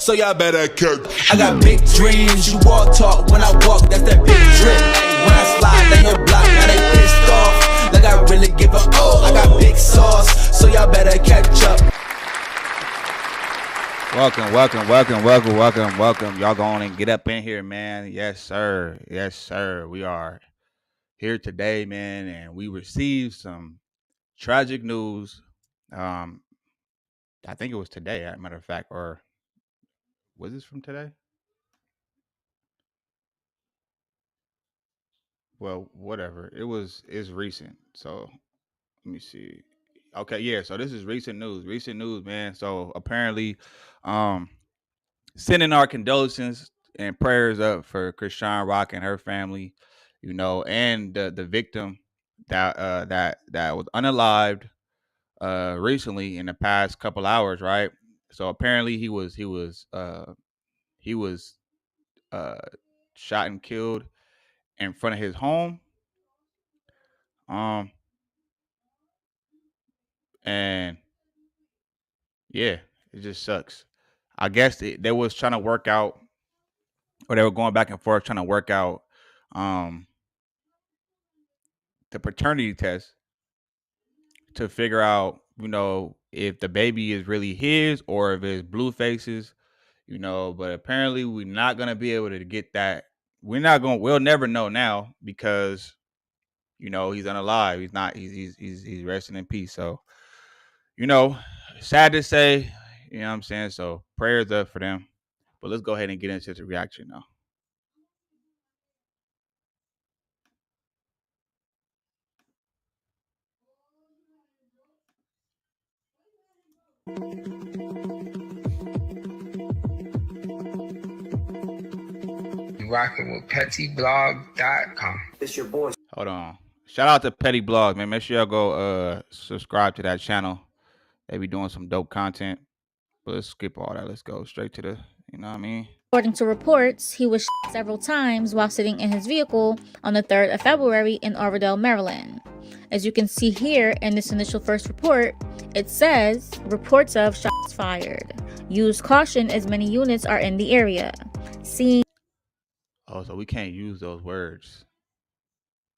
so y'all better cook. I got big dreams, you walk talk, when I walk, that's that big drip. When I slide down your block, now they pissed off, like I really give a I got big sauce, so y'all better catch up. Welcome. Y'all go on and get up in here, man. Yes, sir. We are here today, man, and we received some tragic news. I think it was today, as a matter of fact, or was this from today? Well, whatever. It's recent. So let me see. Okay, yeah. So this is recent news. Recent news, man. So apparently, sending our condolences and prayers up for Chrisean Rock and her family, and the victim that was unalived recently in the past couple hours, right? So apparently he was shot and killed in front of his home. And yeah, it just sucks. I guess they was trying to work out, or they were going back and forth trying to work out the paternity test to figure out, if the baby is really his or if it's Blueface's, but apparently we're not gonna be able to get that. We'll never know now because he's unalive. He's resting in peace. So, sad to say, you know what I'm saying? So prayers up for them. But let's go ahead and get into the reaction now. Rocking with pettyblog.com. It's your boy. Hold on. Shout out to Petty Blog, man. Make sure y'all go subscribe to that channel. They be doing some dope content. But let's skip all that. Let's go straight to the, you know what I mean? According to reports, he was shot several times while sitting in his vehicle on the 3rd of February in Oradell, Maryland. As you can see here in this initial first report, it says, reports of shots fired. Use caution as many units are in the area. Oh, so we can't use those words.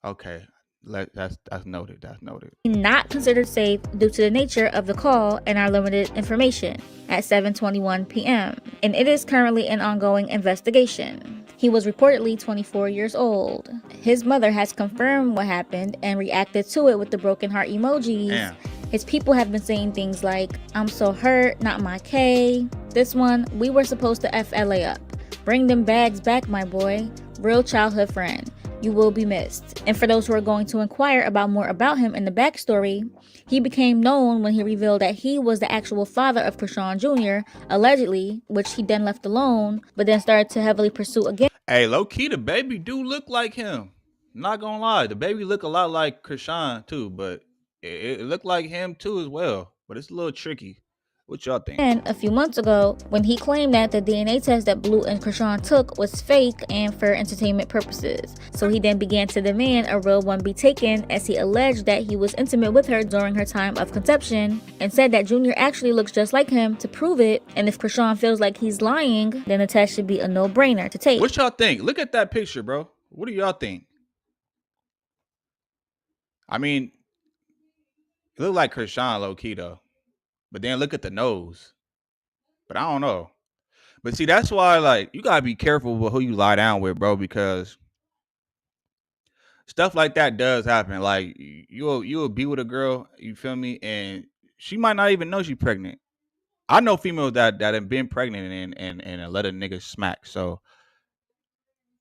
Okay. That's noted. That's noted. Not considered safe due to the nature of the call and our limited information at 7:21 p.m. and it is currently an ongoing investigation. He was reportedly 24 years old. His mother has confirmed what happened and reacted to it with the broken heart emojis. Damn. His people have been saying things like, "I'm so hurt, not my K." This one, "We were supposed to FLA up. Bring them bags back, my boy. Real childhood friend. You will be missed." And for those who are going to inquire about more about him in the backstory, he became known when he revealed that he was the actual father of Chrisean Jr., allegedly, which he then left alone, but then started to heavily pursue again. Hey, low-key, the baby do look like him. Not gonna lie. The baby look a lot like Chrisean too, but it looked like him too as well. But it's a little tricky. What y'all think? And a few months ago, when he claimed that the DNA test that Blue and Chrisean took was fake and for entertainment purposes. So he then began to demand a real one be taken, as he alleged that he was intimate with her during her time of conception, and said that Junior actually looks just like him to prove it. And if Chrisean feels like he's lying, then the test should be a no-brainer to take. What y'all think? Look at that picture, bro. What do y'all think? I mean, it looked like Chrisean low-key though. But then look at the nose. But I don't know. But see, that's why, like, you gotta be careful with who you lie down with, bro, because stuff like that does happen. Like, you'll be with a girl, you feel me, and she might not even know she's pregnant. I know females that have been pregnant and let a nigga smack. So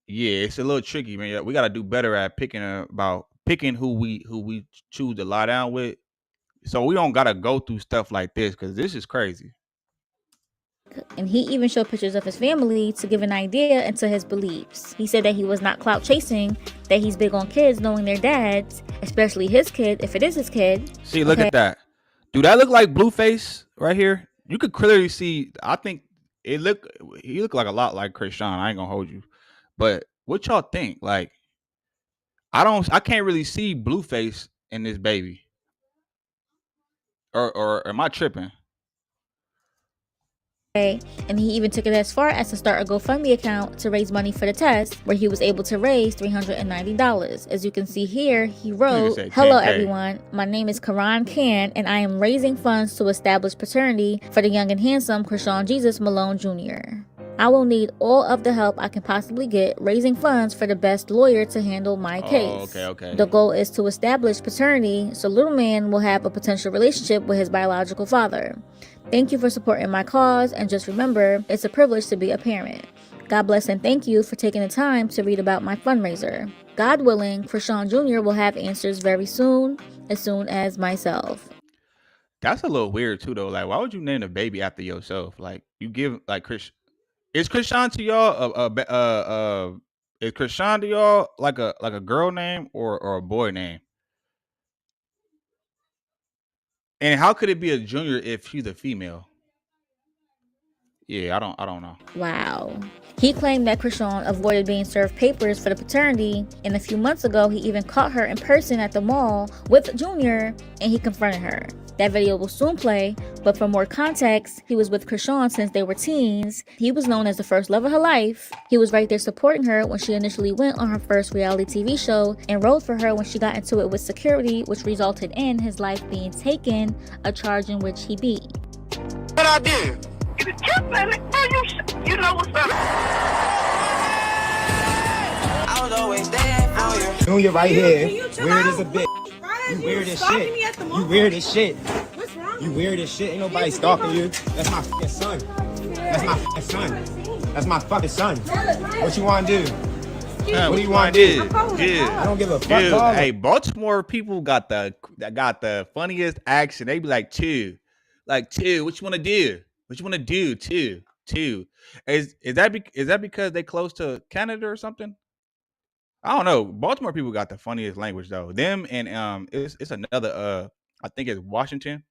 yeah, it's a little tricky, man. We gotta do better at picking who we choose to lie down with. So we don't gotta go through stuff like this, because this is crazy. And he even showed pictures of his family to give an idea into his beliefs. He said that he was not clout chasing, that he's big on kids knowing their dads, especially his kid, if it is his kid. See, look at that. Do that look like Blueface right here? You could clearly see, I think he looked like a lot like Chrisean. I ain't gonna hold you. But what y'all think? Like, I can't really see Blueface in this baby. Or am I tripping? And he even took it as far as to start a GoFundMe account to raise money for the test, where he was able to raise $390. As you can see here, he wrote, "Hello everyone, my name is Karan Khan, and I am raising funds to establish paternity for the young and handsome Chrisean Jesus Malone Jr. I will need all of the help I can possibly get raising funds for the best lawyer to handle my case. Okay. The goal is to establish paternity so little man will have a potential relationship with his biological father. Thank you for supporting my cause, and just remember, it's a privilege to be a parent. God bless and thank you for taking the time to read about my fundraiser. God willing, Chrisean Jr. will have answers very soon, as soon as myself." That's a little weird too, though. Like, why would you name the baby after yourself? Like, you give like Chris. Is Chrisean to y'all is Chrisean to y'all like a girl name or a boy name? And how could it be a junior if she's a female? Yeah, I don't know. Wow. He claimed that Chrisean avoided being served papers for the paternity, and a few months ago he even caught her in person at the mall with Junior, and he confronted her. That video will soon play, but for more context, he was with Chrisean since they were teens. He was known as the first love of her life. He was right there supporting her when she initially went on her first reality TV show and rode for her when she got into it with security, which resulted in his life being taken, a charge in which he beat. What I did? You know what's up. I was always there for you. Junior right here, weird as a bitch. You weird as shit. You weird as shit. What's wrong? You weird as shit. Ain't nobody stalking you. That's my fucking son. That's my fucking son. That's my fucking son. What you want to do? What do you want to do? I don't give a fuck. Dog. Hey, Baltimore people got the funniest accent. They be like, two. What you want to do? What you want to do? Two. Is that because they close to Canada or something? I don't know. Baltimore people got the funniest language though. Them and it's another I think it's Washington.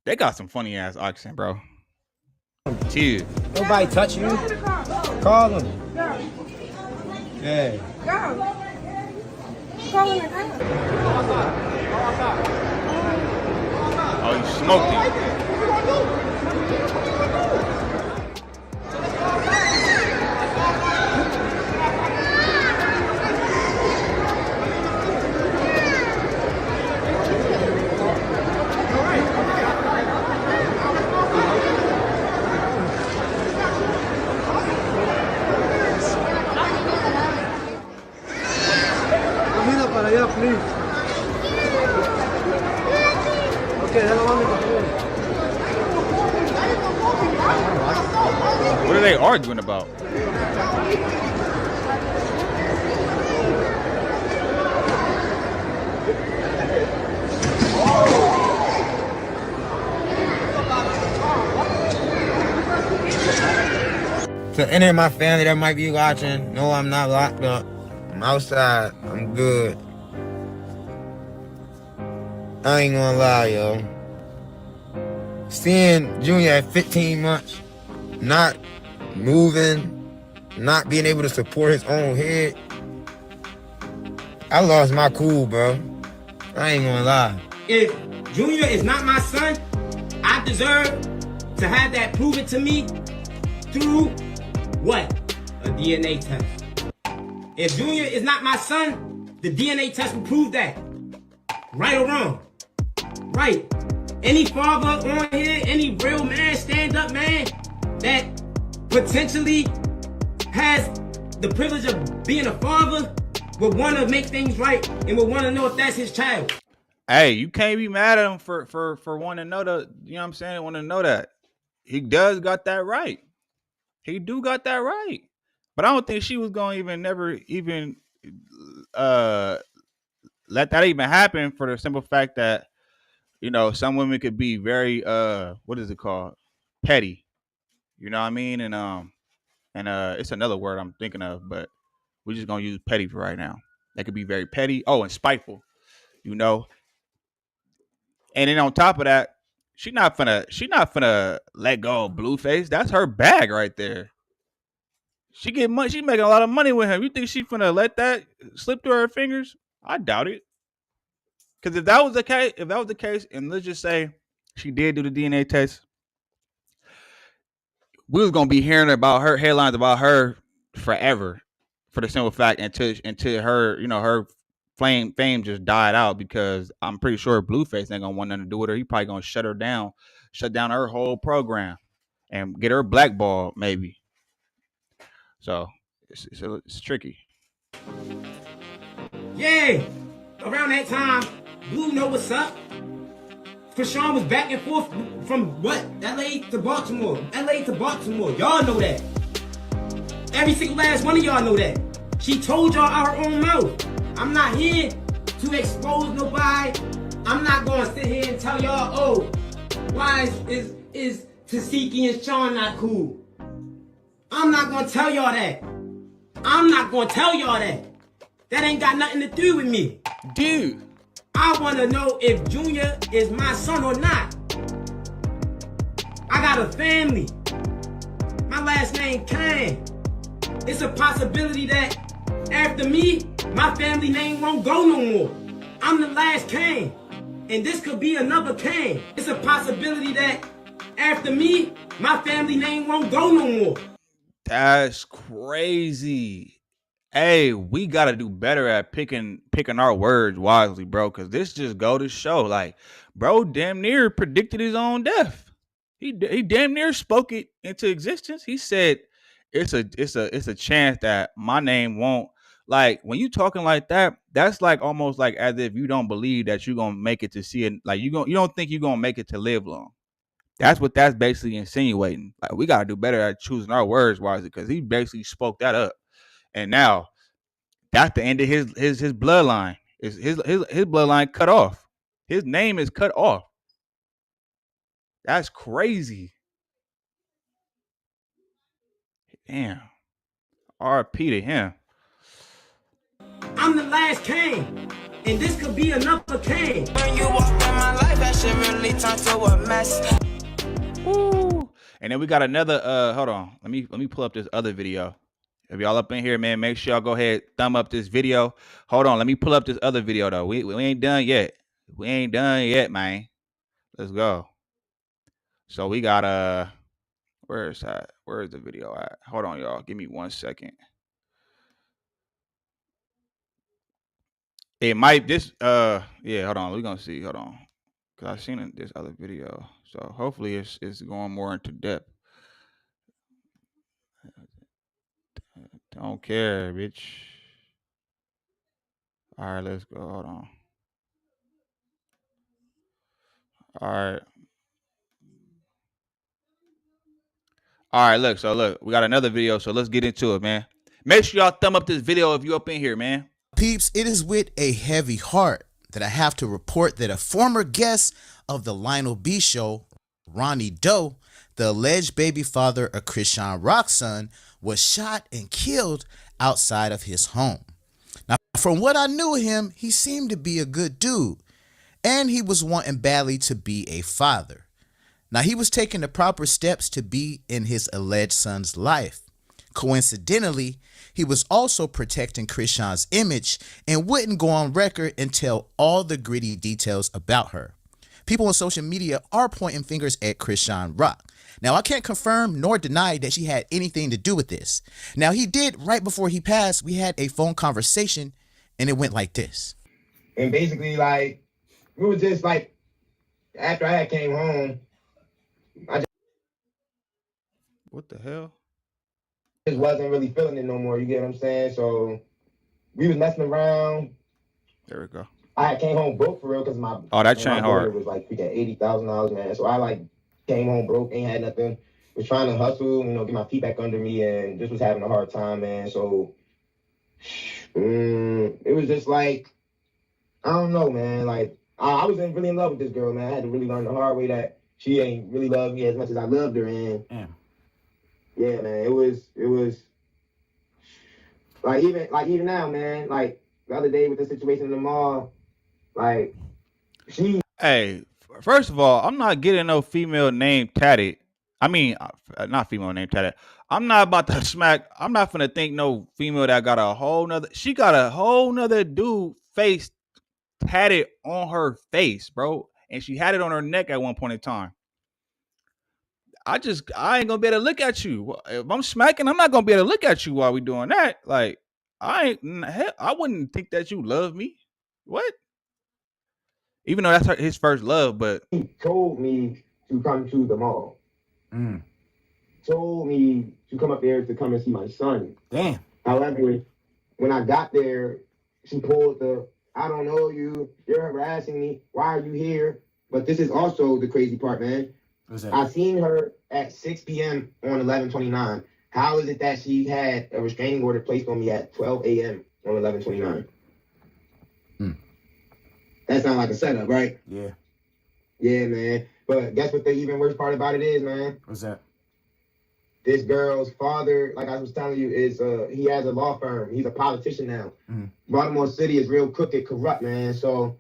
They got some funny ass accent, bro. Two. Nobody touch you. Call them. Yeah. Oh, you smoking. Para allá, please. Okay, hello, mami, por favor. What are they arguing about? To any of my family that might be watching, no, I'm not locked up. I'm outside. I'm good. I ain't gonna lie, yo. Seeing Junior at 15 months, not moving, not being able to support his own head, I lost my cool, bro. I ain't gonna lie. If Junior is not my son, I deserve to have that proven to me through what? A DNA test. If Junior is not my son, the DNA test will prove that. Right or wrong? Right. Any father on here, any real man, stand-up man, that potentially has the privilege of being a father would want to make things right and would want to know if that's his child. Hey, you can't be mad at him for wanting to know that, you know what I'm saying? Want to know that. He does got that right. He do got that right. But I don't think she was going to never let that even happen, for the simple fact that, you know, some women could be very what is it called? Petty. You know what I mean? And it's another word I'm thinking of, but we're just going to use petty for right now. That could be very petty. Oh, and spiteful, you know. And then on top of that, she not finna let go of Blueface. That's her bag right there. She get money. She making a lot of money with him. You think she finna let that slip through her fingers? I doubt it. Because if that was the case, and let's just say she did do the DNA test, we was gonna be hearing about her headlines about her forever, for the simple fact until her, you know, her fame just died out, because I'm pretty sure Blueface ain't gonna want nothing to do with her. He probably gonna shut down her whole program, and get her blackballed maybe. So it's tricky. Yeah, around that time, Blue know what's up. Chrisean was back and forth from what? LA to Baltimore. LA to Baltimore. Y'all know that. Every single last one of y'all know that. She told y'all out her own mouth. I'm not here to expose nobody. I'm not going to sit here and tell y'all, oh, why is Tasiki and Sean not cool? I'm not going to tell y'all that. I'm not going to tell y'all that. That ain't got nothing to do with me. Dude. I want to know if Junior is my son or not. I got a family. My last name Kane. It's a possibility that after me, my family name won't go no more. I'm the last Kane. And this could be another Kane. It's a possibility that after me, my family name won't go no more. That's crazy. Hey, we gotta do better at picking our words wisely, bro. Cause this just go to show, like, bro, damn near predicted his own death. He damn near spoke it into existence. He said, it's a chance that my name won't. Like, when you talking like that, that's like almost like as if you don't believe that you're gonna make it to see it. Like, you don't think you're gonna make it to live long. That's what that's basically insinuating. Like, we gotta do better at choosing our words wisely, because he basically spoke that up. And now that's the end of his bloodline. His bloodline cut off. His name is cut off. That's crazy. Damn. RP to him. I'm the last Kane. And this could be another Kane. When you walk in my life, that shit really turned to a mess. Woo. And then we got another hold on. Let me pull up this other video. If y'all up in here, man, make sure y'all go ahead, thumb up this video. Hold on, let me pull up this other video though. We ain't done yet. We ain't done yet, man. Let's go. So we got where is that? Where is the video at? Hold on, y'all. Give me 1 second. It might yeah, hold on. We're gonna see. Hold on. Cause I've seen this other video. So hopefully it's going more into depth. Don't care, bitch. All right, let's go. Hold on. All right. All right, look, we got another video, so let's get into it, man. Make sure y'all thumb up this video if you up in here, man. Peeps, it is with a heavy heart that I have to report that a former guest of the Lionel B show, Ronny Doe, the alleged baby father of Chrisean Rock's son, was shot and killed outside of his home. Now, from what I knew of him, he seemed to be a good dude, and he was wanting badly to be a father. Now, he was taking the proper steps to be in his alleged son's life. Coincidentally, he was also protecting Chrisean's image and wouldn't go on record and tell all the gritty details about her. People on social media are pointing fingers at Chrisean Rock. Now, I can't confirm nor deny that she had anything to do with this. Now, he did, right before he passed, we had a phone conversation, and it went like this. And basically, like, we was just like, after I had came home, What the hell? just wasn't really feeling it no more. You get what I'm saying? So we was messing around. There we go. I had came home broke for real because my that chain hard. It was like freaking $80,000, man. So I like came home broke, ain't had nothing. Was trying to hustle, get my feet back under me, and just was having a hard time, man. So it was just like, I don't know, man. Like I was really in love with this girl, man. I had to really learn the hard way that she ain't really loved me as much as I loved her, and yeah, man, it was like even now, man, like the other day with the situation in the mall, like Hey, first of all, I'm not getting no female name tatted. I mean, not female name tatted. I'm not about to smack. I'm not finna think no female that got a whole nother. She got a whole nother dude face tatted on her face, bro, and she had it on her neck at one point in time. I ain't gonna be able to look at you. If I'm smacking, I'm not gonna be able to look at you while we doing that. Like, I wouldn't think that you love me. What? Even though that's his first love, but He told me to come to the mall. Told me to come up there to come and see my son. Damn. However, when I got there, she pulled the, I don't know you, you're harassing me, why are you here? But this is also the crazy part, man. What's that? I seen her at 6 p.m. on 11/29. How is it that she had a restraining order placed on me at 12 a.m. on 11/29? That sounds like a setup, right? Yeah. Yeah, man. But guess what the even worst part about it is, man? What's that? This girl's father, like I was telling you, is he has a law firm. He's a politician now. Baltimore City is real crooked, corrupt, man. So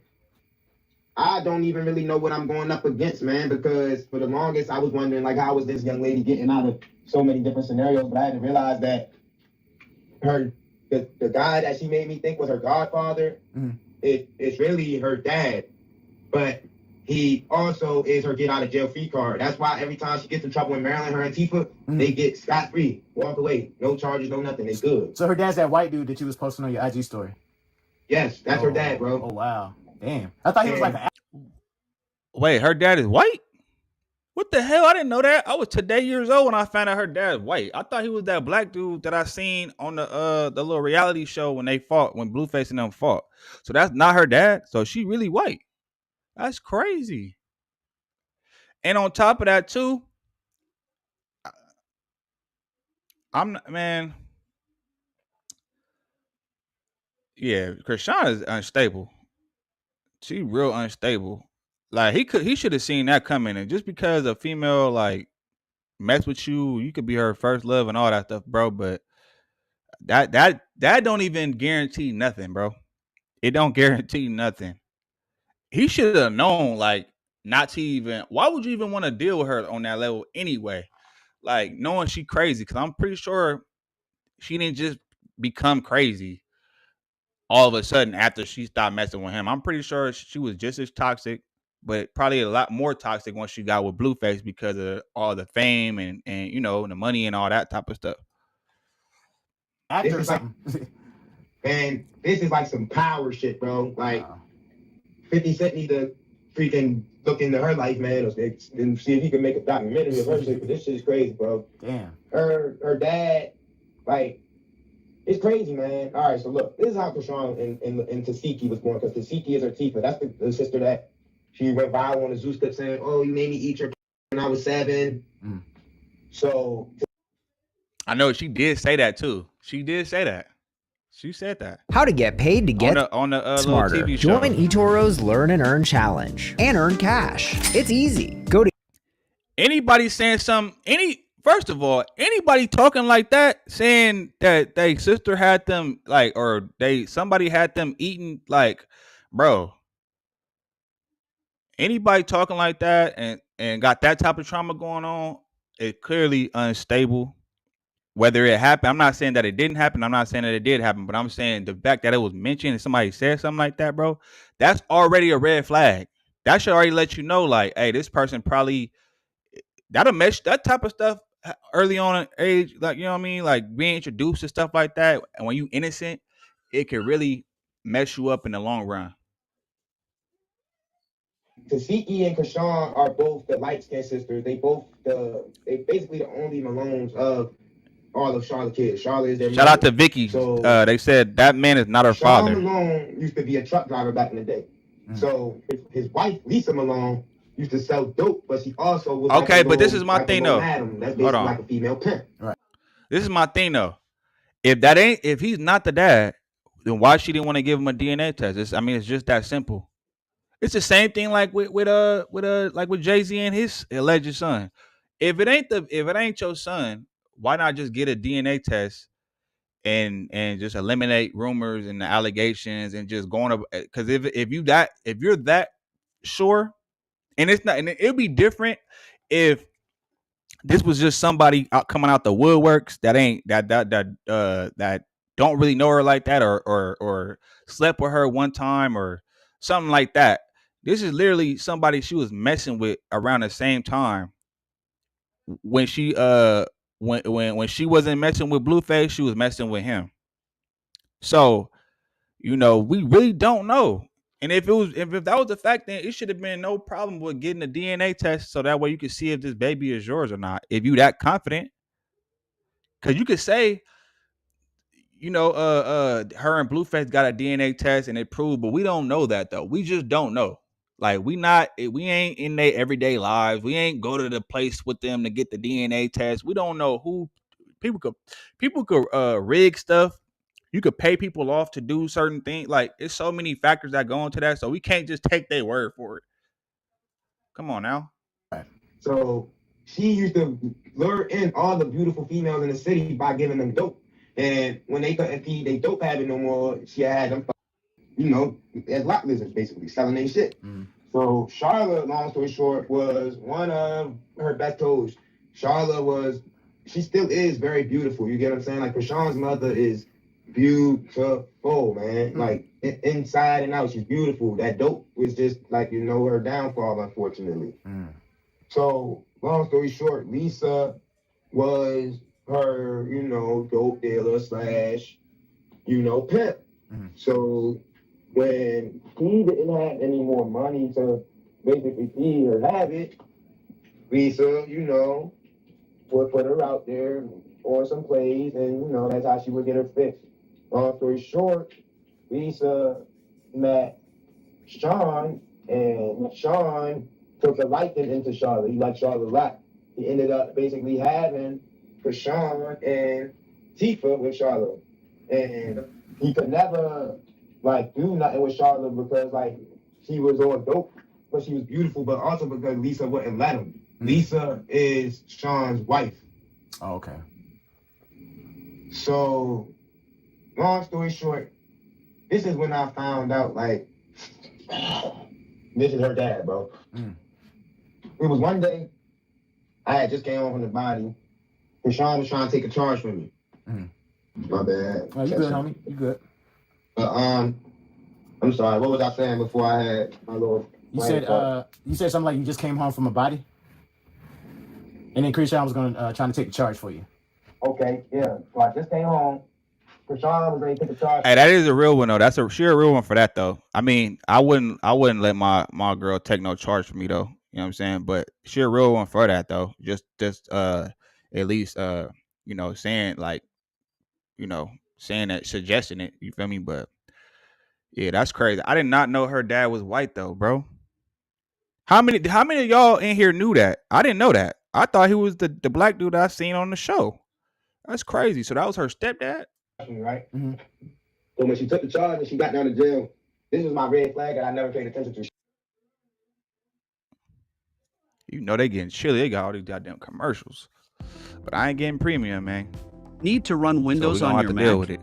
I don't even really know what I'm going up against, man, because for the longest I was wondering, like, how was this young lady getting out of so many different scenarios? But I had to realize that the guy that she made me think was her godfather, it's really her dad. But he also is her get out of jail free card. That's why every time she gets in trouble in Maryland, her and Tifa, they get scot free, walk away, no charges, no nothing. They good. So her dad's that white dude that you was posting on your IG story. Yes, that's her dad, bro. Oh wow, damn! I thought he was like. Wait, her dad is white? What the hell? I didn't know that. I was today years old when I found out her dad is white. I thought he was that black dude that I seen on the little reality show when they fought, when Blueface and them fought. So that's not her dad. So she really white. That's crazy. And on top of that too, man. Yeah, Chrisean is unstable. She real unstable. Like he should have seen that coming, and just because a female like mess with you, you could be her first love and all that stuff, bro. But that don't even guarantee nothing, bro. It don't guarantee nothing. He should have known, like, not to even. Why would you even want to deal with her on that level anyway? Like, knowing she crazy, because I'm pretty sure she didn't just become crazy all of a sudden after she stopped messing with him. I'm pretty sure she was just as toxic, but probably a lot more toxic once she got with Blueface because of all the fame and you know, the money and all that type of stuff. This is like, man, this is like some power shit, bro. Like, 50 Cent need to freaking look into her life, man, and see if he can make a documentary of her shit, because this shit is crazy, bro. Damn. Her dad, like, it's crazy, man. All right, so look, this is how Chrisean and Tasiki was born, because Tasiki is her Tifa. That's the sister that she went viral on the Zeus clip saying, oh, you made me eat your when I was 7. So I know she did say that too. She did say that. She said that. How to get paid to get on the smarter. little TV show. Join eToro's Learn and Earn Challenge and earn cash. It's easy. Go to anybody saying first of all, anybody talking like that, saying that they sister had them like, or somebody had them eating, like, bro. Anybody talking like that and got that type of trauma going on, it's clearly unstable. Whether it happened, I'm not saying that it didn't happen. I'm not saying that it did happen, but I'm saying the fact that it was mentioned and somebody said something like that, bro, that's already a red flag. That should already let you know, like, hey, this person probably that'll mesh that type of stuff early on in age, like, you know what I mean, like being introduced to stuff like that, and when you innocent, it can really mess you up in the long run. Tasiki and Chrisean are both the light-skinned sisters. They basically the only Malones of all of Charlotte kids. Charlotte is their Shout mother. out to Vicky. So they said that man is not her Sean father. Malone used to be a truck driver back in the day. So his wife, Lisa Malone, used to sell dope, but she also was okay, like but this is my like thing though. Adam. That's basically like a female pimp. Right. This is my thing though. If he's not the dad, then why she didn't want to give him a DNA test? It's just that simple. It's the same thing like with Jay-Z and his alleged son. If it ain't your son, why not just get a DNA test and just eliminate rumors and the allegations and just going up? Because if you're that sure, and it's not, and it'd be different if this was just somebody coming out the woodworks that don't really know her like that, or slept with her one time or something like that. This is literally somebody she was messing with around the same time. when she when she wasn't messing with Blueface, she was messing with him. So, we really don't know. And if that was the fact, then it should have been no problem with getting a DNA test, so that way you can see if this baby is yours or not. If you that confident, because you could say, her and Blueface got a DNA test and it proved, but we don't know that though. We just don't know. Like we ain't in their everyday lives. We ain't go to the place with them to get the DNA test. We don't know who people could rig stuff. You could pay people off to do certain things. Like it's so many factors that go into that. So we can't just take their word for it. Come on now. So she used to lure in all the beautiful females in the city by giving them dope. And when they couldn't feed they dope habit no more, she had them, as lot lizards basically, selling their shit. So Charlotte, long story short, was one of her best toes. Charlotte she still is very beautiful. You get what I'm saying? Like Chrisean's mother is beautiful, man. Like inside and out, she's beautiful. That dope was just like, her downfall, unfortunately. So, long story short, Lisa was her, dope dealer / pimp. So, when he didn't have any more money to basically feed her habit, Lisa, would put her out there on some plays, and, that's how she would get her fix. Long story short, Lisa met Sean, and Sean took a liking into Charlotte. He liked Charlotte a lot. He ended up basically having Chrisean and Tifa with Charlotte. And he could never, do nothing with Charlotte because, she was on dope, but she was beautiful, but also because Lisa wouldn't let him. Lisa is Sean's wife. Oh, okay. So, long story short, this is when I found out, this is her dad, bro. It was one day, I had just came home from the body, and Sean was trying to take a charge from me. My bad. Oh, you good, homie? You good. I'm sorry, what was I saying before I had my little... You said something like you just came home from a body? And then Chrisean was trying to take the charge for you. Okay, yeah. So I just came home. Chrisean was ready to take a charge. Hey, that is a real one though. That's a real one for that though. I mean, I wouldn't let my girl take no charge for me though. You know what I'm saying? But she a real one for that though. Just at least saying saying that, suggesting it. You feel me? But yeah, that's crazy. I did not know her dad was white though, bro. How many of y'all in here knew that? I didn't know that. I thought he was the black dude I seen on the show. That's crazy. So that was her stepdad? Right? So when she took the charge and she got down to jail, this was my red flag that I never paid attention to. They getting chilly. They got all these goddamn commercials. But I ain't getting premium, man. Need to run Windows on your Mac? Deal with it.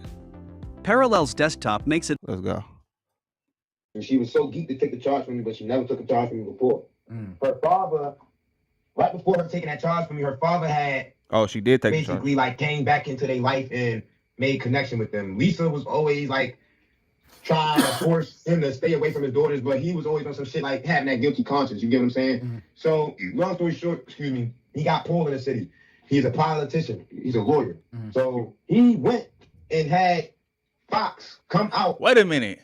Parallels Desktop makes it... Let's go. And she was so geeked to take the charge from me, but she never took a charge from me before. Her father, right before her taking that charge from me, her father had... Oh, she did take basically came back into their life and made connection with them. Lisa was always trying to force him to stay away from his daughters, but he was always on some shit having that guilty conscience. You get what I'm saying? So, long story short, he got pulled in the city. He's a politician. He's a lawyer. So he went and had Fox come out. Wait a minute.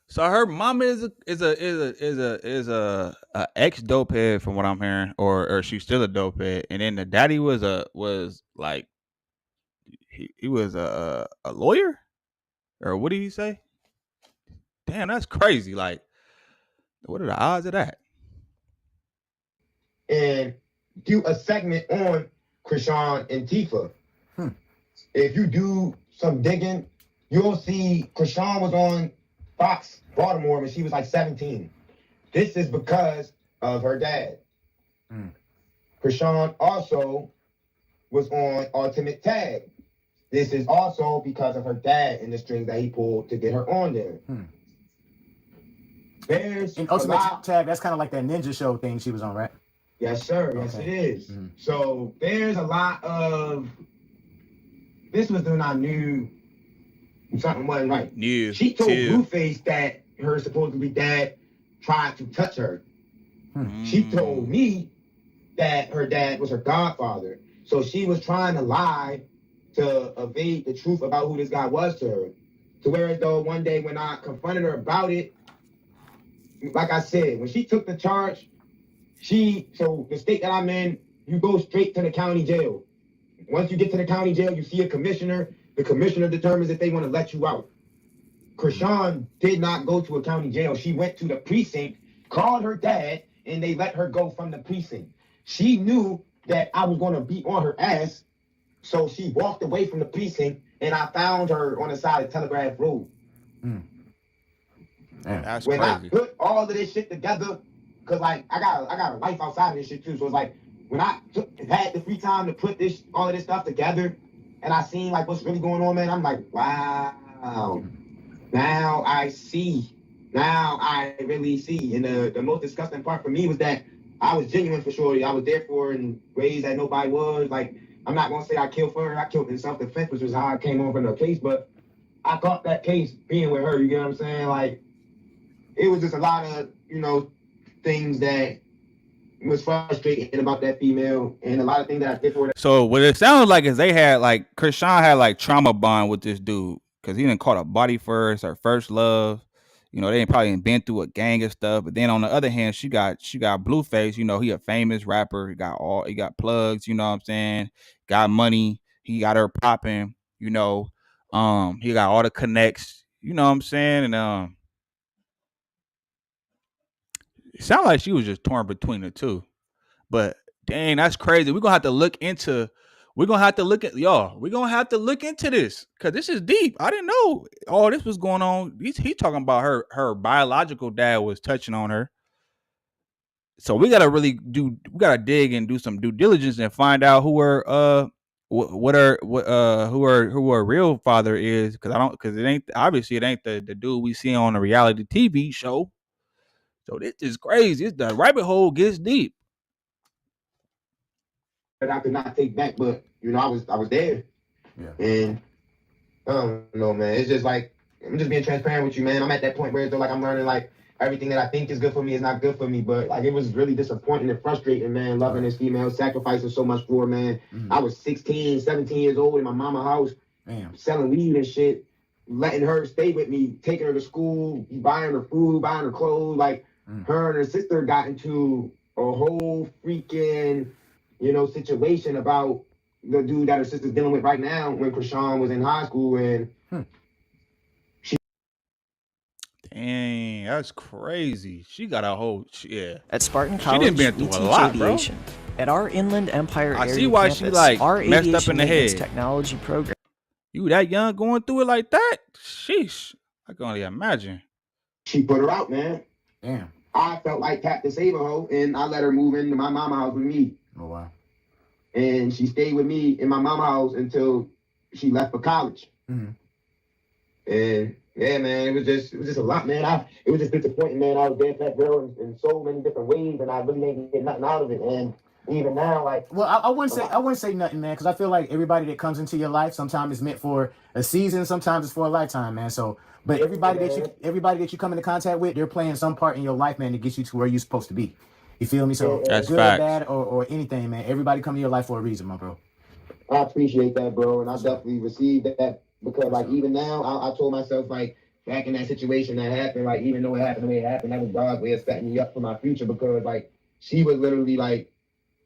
So her mama is a ex dope head from what I'm hearing, or she's still a dope head, and then the daddy was a lawyer, or what did he say? Damn, that's crazy. What are the odds of that? And do a segment on Chrisean and Tifa. If you do some digging, you'll see Chrisean was on Fox Baltimore when she was 17. This is because of her dad. Chrisean also was on Ultimate Tag. This is also because of her dad and the strings that he pulled to get her on there. There's in Ultimate Tag, that's kind of like that ninja show thing she was on, right? Yes, sir. Yes, it is. So there's a lot of... This was when I knew something wasn't right. She told Blueface that her supposedly dad tried to touch her. She told me that her dad was her godfather. So she was trying to lie to evade the truth about who this guy was to her. To whereas though one day when I confronted her about it, like I said, when she took the charge, so the state that I'm in, you go straight to the county jail. Once you get to the county jail, you see a commissioner. The commissioner determines if they want to let you out. Chrisean did not go to a county jail. She went to the precinct, called her dad, and they let her go from the precinct. She knew that I was going to be on her ass, so she walked away from the precinct, and I found her on the side of Telegraph Road. That's when crazy. I put all of this shit together, cause like I got a life outside of this shit too. So it's like when I had the free time to put all of this stuff together, and I seen like what's really going on, man. I'm like, wow. Now I see. Now I really see. And the most disgusting part for me was that I was genuine for Shorty. I was there for her in ways that nobody was. Like, I'm not gonna say I killed for her. I killed in self-defense, which was how I came over the case. But I caught that case being with her. You get what I'm saying? Like, it was just a lot of, things that was frustrating about that female, and a lot of things that I did for her. So what it sounds like is they had like Chrisean had like trauma bond with this dude because he didn't caught a body first, her first love. They ain't probably been through a gang and stuff. But then on the other hand, she got Blueface. He a famous rapper. He got plugs. You know what I'm saying? Got money. He got her popping. He got all the connects. You know what I'm saying? And it sounded like she was just torn between the two. But dang, that's crazy. We're gonna have to look into. We're gonna have to look at y'all. We're gonna have to look into this because this is deep. I didn't know all this was going on. He talking about her biological dad was touching on her. So we gotta dig and do some due diligence and find out who her who her real father is, because it ain't the dude we see on a reality TV show. So this is crazy. The rabbit hole gets deep. That I could not take back, but I was there. Yeah. And I don't know, man. It's just like I'm just being transparent with you, man. I'm at that point where it's like I'm learning like everything that I think is good for me is not good for me. But like it was really disappointing and frustrating, man, loving this female, sacrificing so much for her, man. Mm-hmm. I was 16, 17 years old in my mama's house, selling weed and shit, letting her stay with me, taking her to school, buying her food, buying her clothes. Like her and her sister got into a whole freaking situation about the dude that her sister's dealing with right now when Chrisean was in high school. And dang, that's crazy. She got a whole At Spartan College, she didn't been through a lot, aviation. Bro. At our Inland Empire area I see why campus, she like our messed up in the head. Technology program. You that young going through it like that? Sheesh. I can only imagine. She put her out, man. Damn. I felt like Captain Save-A-Ho, and I let her move into my mama house with me. Oh, wow. And she stayed with me in my mama house until she left for college. Mm-hmm. And yeah, man, it was just a lot, man. It was just disappointing, man. I was there for that girl in so many different ways, and I really didn't get nothing out of it. And even now, like, well, I wouldn't say nothing, man, because I feel like everybody that comes into your life sometimes is meant for a season, sometimes it's for a lifetime, man. So, but everybody that you come into contact with, they're playing some part in your life, man, to get you to where you're supposed to be. You feel me? So that's good facts. or bad or anything, man. Everybody come to your life for a reason, my bro. I appreciate that, bro, and I definitely received that because, like, even now, I told myself, like, back in that situation that happened, like, even though it happened the way it happened, that was God's way of setting me up for my future because, like, she was literally, like,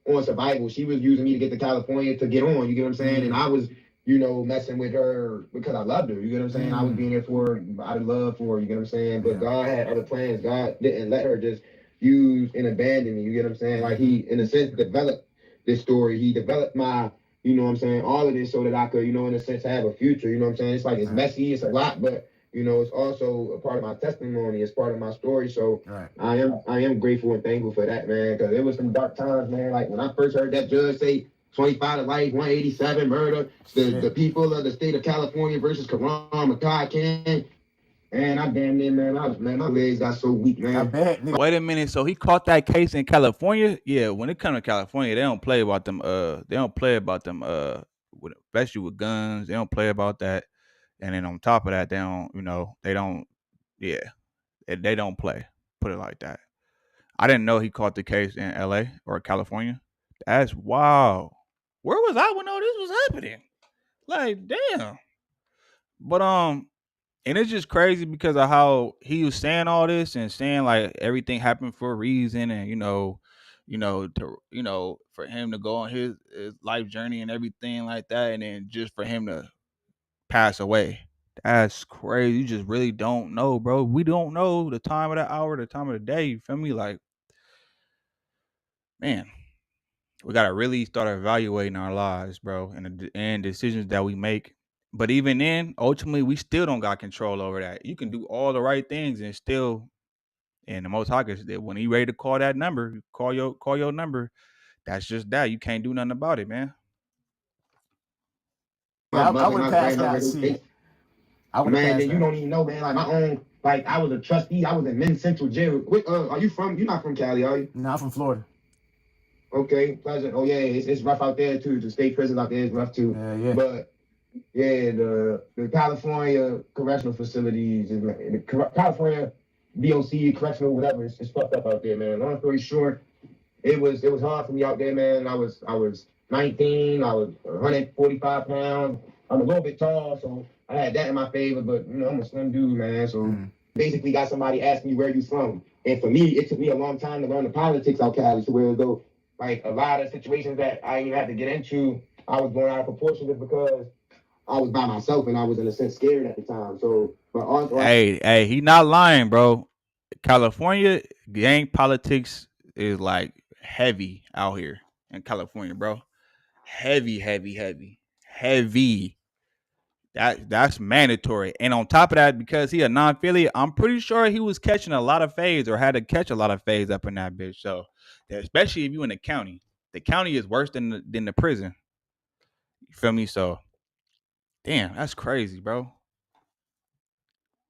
on survival. She was using me to get to California to get on, you get what I'm saying? And I was, messing with her because I loved her, you get what I'm saying? I was being there for her out of love for her, you get what I'm saying? But God had other plans. God didn't let her just use and abandon me, you get what I'm saying? Like, he, in a sense, developed this story. He developed my, all of this so that I could, in a sense, have a future, you know what I'm saying? It's like, it's messy, it's a lot, but, it's also a part of my testimony, it's part of my story, so I am grateful and thankful for that, man, because it was some dark times, man. Like, when I first heard that judge say 25 to life, 187 murder, the people of the state of California versus Karan Makai Khan, and I damn near, man, my legs got so weak, man. I bet. Wait a minute. So he caught that case in California? Yeah, when it comes to California, they don't play about them. Especially with guns. They don't play about that. And then on top of that, they don't play. Put it like that. I didn't know he caught the case in LA or California. That's wild. Where was I when all this was happening? Like, damn. But and it's just crazy because of how he was saying all this and saying like everything happened for a reason, and for him to go on his life journey and everything like that, and then just for him to pass away. That's crazy. You just really don't know, bro. We don't know the time of the hour, the time of the day. You feel me? Like, man, we gotta really start evaluating our lives, bro, and decisions that we make. But even then, ultimately, we still don't got control over that. You can do all the right things and still, and the most high is that when you ready to call that number, you call your number. That's just that. You can't do nothing about it, man. Yeah, I would have passed that seat. I would have Man, passed then you that. don't even know, man. Like my own, like I was a trustee. I was in Men's Central Jail. Are you from? You're not from Cali, are you? No, I'm from Florida. Okay, pleasure. Oh yeah, it's rough out there too. The state prison out there is rough too. Yeah. But yeah, the California correctional facilities, the California DOC correctional whatever, it's fucked up out there, man. Long story short, it was hard for me out there, man. I was 19. I was 145 pounds. I'm a little bit tall, so I had that in my favor. But I'm a slim dude, man. So basically, got somebody asking me where you from, and for me, it took me a long time to learn the politics out Cali. So where though, like a lot of situations that I didn't even have to get into, I was going out of proportion just because I was by myself and I was in a sense scared at the time. So, but also, Hey, he not lying, bro. California gang politics is like heavy out here in California, bro. Heavy, heavy, heavy, heavy. That's mandatory. And on top of that, because he a non-affiliate, I'm pretty sure he was catching a lot of fades or had to catch a lot of fades up in that bitch. So, especially if you in the county is worse than the prison. You feel me? So, damn, that's crazy, bro.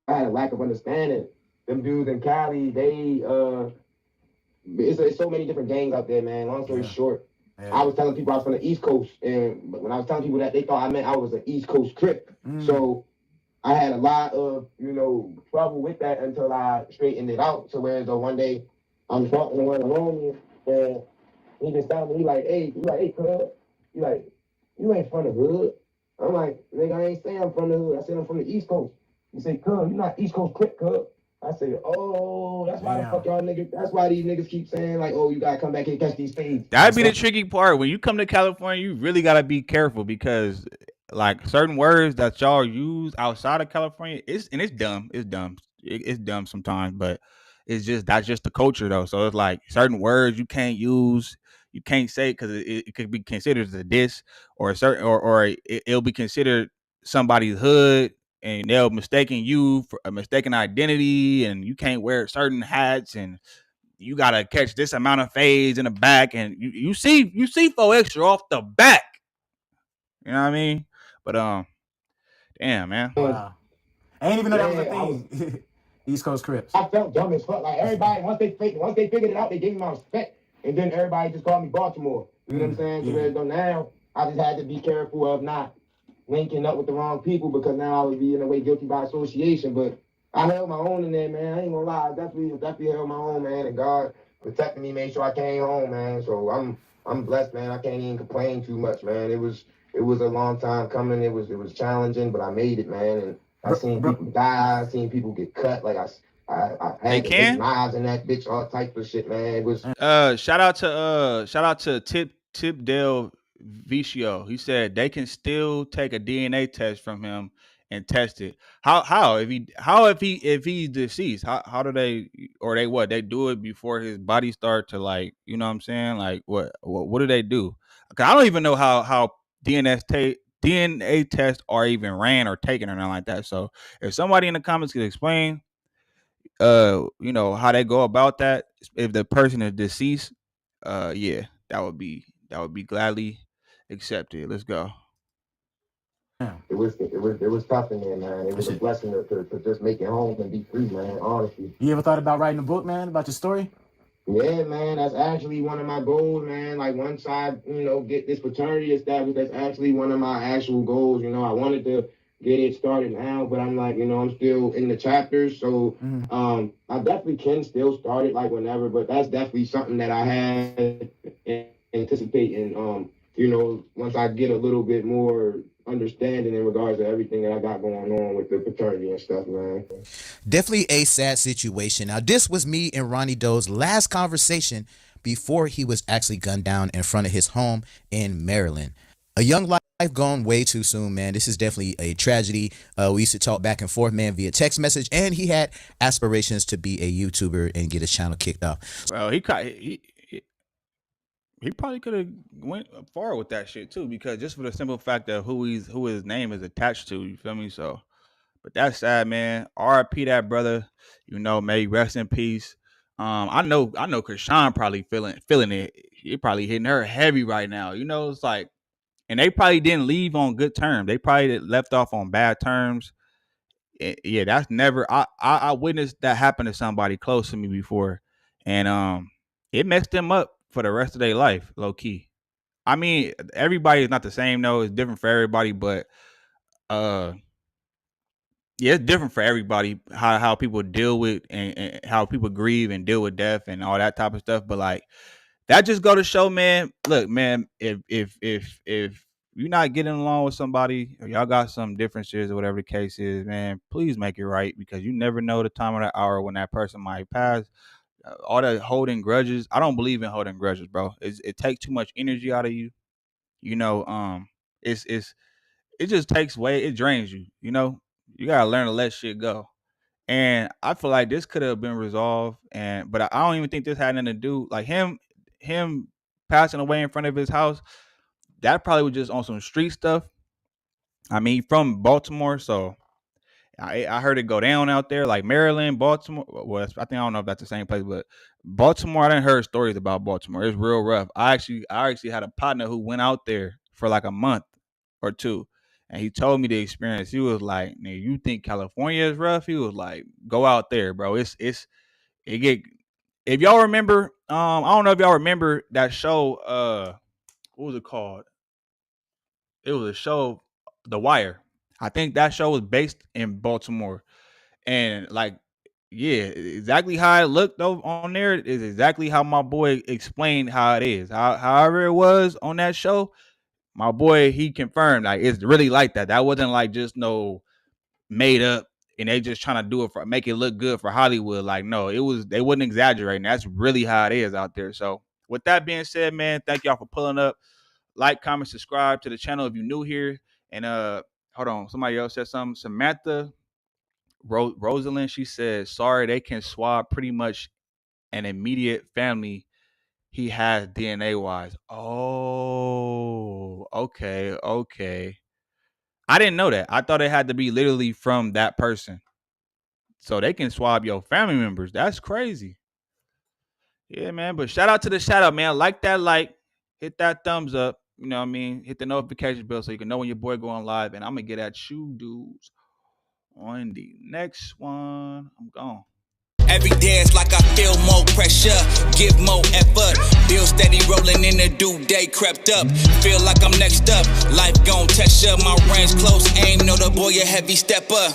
I had a lack of understanding. Them dudes in Cali, it's so many different gangs out there, man. Long story short, I was telling people I was from the East Coast, and when I was telling people that, they thought I meant I was an East Coast Crip. So I had a lot of trouble with that until I straightened it out. So whereas though one day I'm talking to one of Ronny, and he just telling me, he like, hey, cuz, you ain't from the hood. I'm like, nigga, I ain't saying I'm from the hood. I said I'm from the East Coast. He said, cuz, you not East Coast Crip, cuz. I said, oh, that's why the fuck y'all niggas, that's why these niggas keep saying, like, oh, you gotta come back here and catch these things. That'd be the tricky part. When you come to California, you really gotta be careful because like certain words that y'all use outside of California, it's dumb. It's dumb. It's dumb sometimes, but that's just the culture though. So it's like certain words you can't use, you can't say because it could be considered as a diss or a certain or it'll be considered somebody's hood and they'll mistaken you for a mistaken identity, and you can't wear certain hats, and you gotta catch this amount of fades in the back, and you see 4 extra off the back. You know what I mean? But damn, man. Wow. I ain't even know that was a thing. East Coast Crips. I felt dumb as fuck. Like everybody, once they figured it out, they gave me my respect, and then everybody just called me Baltimore. You know what I'm saying? So whereas though now, I just had to be careful of not linking up with the wrong people because now I would be in a way guilty by association. But I held my own in there, man. I ain't gonna lie, I definitely held my own, man. And God protected me, made sure I came home, man. So I'm blessed, man. I can't even complain too much, man. It was a long time coming. It was challenging, but I made it, man. And I seen people die. I seen people get cut. Like I had to make knives in that bitch, all types of shit, man. It was shout out to Tip Dale Vicio. He said they can still take a DNA test from him and test it. How if he's deceased? How do they, or they do it before his body start to, like, you know what I'm saying? Like what do they do? Cause I don't even know how DNA tests are even ran or taken or nothing like that. So if somebody in the comments could explain how they go about that if the person is deceased, yeah, that would be gladly accepted. Let's go. It was tough in there, man. It was a blessing to just make it home and be free, man. Honestly. You ever thought about writing a book, man, about your story? Yeah, man. That's actually one of my goals, man. Like once I, get this fraternity established, that's actually one of my actual goals. I wanted to get it started now, but I'm like, I'm still in the chapters, so I definitely can still start it like whenever. But that's definitely something that I had in anticipating, once I get a little bit more understanding in regards to everything that I got going on with the fraternity and stuff, man. Definitely a sad situation. Now, this was me and Ronny Doe's last conversation before he was actually gunned down in front of his home in Maryland. A young life gone way too soon, man. This is definitely a tragedy. We used to talk back and forth, man, via text message, and he had aspirations to be a YouTuber and get his channel kicked off. Well, he probably could have went far with that shit too, because just for the simple fact of who his name is attached to, you feel me? So, but that's sad, man. R.I.P. that brother. May he rest in peace. I know Chrisean probably feeling it. He probably hitting her heavy right now. It's like, and they probably didn't leave on good terms. They probably left off on bad terms. Yeah, that's never. I witnessed that happen to somebody close to me before, and it messed them up for the rest of their life, low key. I mean, everybody is not the same though. It's different for everybody, but yeah, it's different for everybody how people deal with and how people grieve and deal with death and all that type of stuff. But like, that just go to show, man. Look, man, if you're not getting along with somebody or y'all got some differences or whatever the case is, man, please make it right, because you never know the time of the hour when that person might pass. All that holding grudges, I don't believe in holding grudges, bro. It takes too much energy out of you. It just takes away. It drains you. You gotta learn to let shit go. And I feel like this could have been resolved, but I don't even think this had nothing to do, like him passing away in front of his house. That probably was just on some street stuff. I mean, from Baltimore, so I heard it go down out there, like Maryland, Baltimore. Well, I don't know if that's the same place, but Baltimore, I didn't heard stories about Baltimore. It's real rough. I actually had a partner who went out there for like a month or two, and he told me the experience. He was like, "Man, you think California is rough?" He was like, "Go out there, bro. It get." If y'all remember, I don't know if y'all remember that show. What was it called? It was a show, The Wire. I think that show was based in Baltimore, and like, yeah, exactly how it looked though on there is exactly how my boy explained how it is. However it was on that show, my boy, he confirmed like it's really like that. That wasn't like just no made up and they just trying to do it for make it look good for Hollywood. Like, no, they wasn't exaggerating. That's really how it is out there. So with that being said, man, thank y'all for pulling up. Like, comment, subscribe to the channel if you're new here. And hold on, somebody else said something. Samantha Rosalind, she said, sorry, they can swab pretty much an immediate family he has DNA wise. Oh, okay. I didn't know that. I thought it had to be literally from that person. So they can swab your family members. That's crazy. Yeah, man. But shout out to the shout out, man. Like that like. Hit that thumbs up. You know what I mean? Hit the notification bell so you can know when your boy going live. And I'm going to get at you dudes on the next one. I'm gone. Every day it's like I feel more pressure, give more effort. Bill steady rolling in the due day crept up. Feel like I'm next up, life gon' test ya. My range close, aim, know the boy a heavy stepper.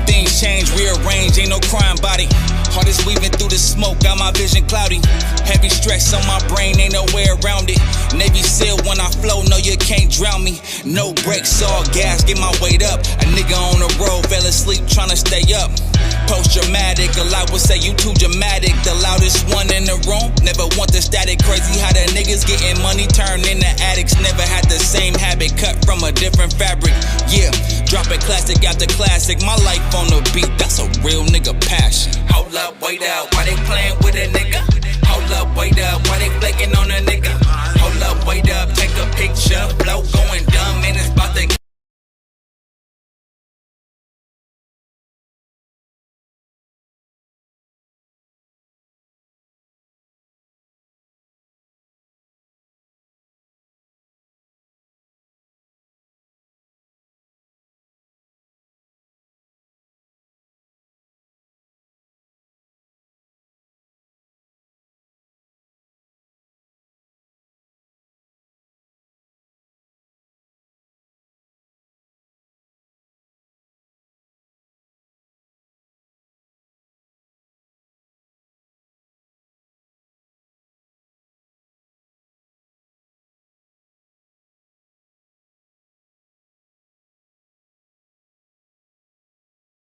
Things change, rearrange, ain't no crime body. Heart is weaving through the smoke, got my vision cloudy. Heavy stress on my brain, ain't no way around it. Navy SEAL when I flow, no you can't drown me. No brakes, all gas, get my weight up. A nigga on the road, fell asleep tryna stay up. Post-dramatic, a lot would say you too dramatic. The loudest one in the room, never want the static. Crazy how the niggas getting money turned into addicts. Never had the same habit, cut from a different fabric. Yeah, dropping classic after classic. My life on the beat, that's a real nigga passion. Hold up, wait up, why they playing with a nigga? Hold up, wait up, why they flaking on a nigga? Hold up, wait up, take a picture, blow going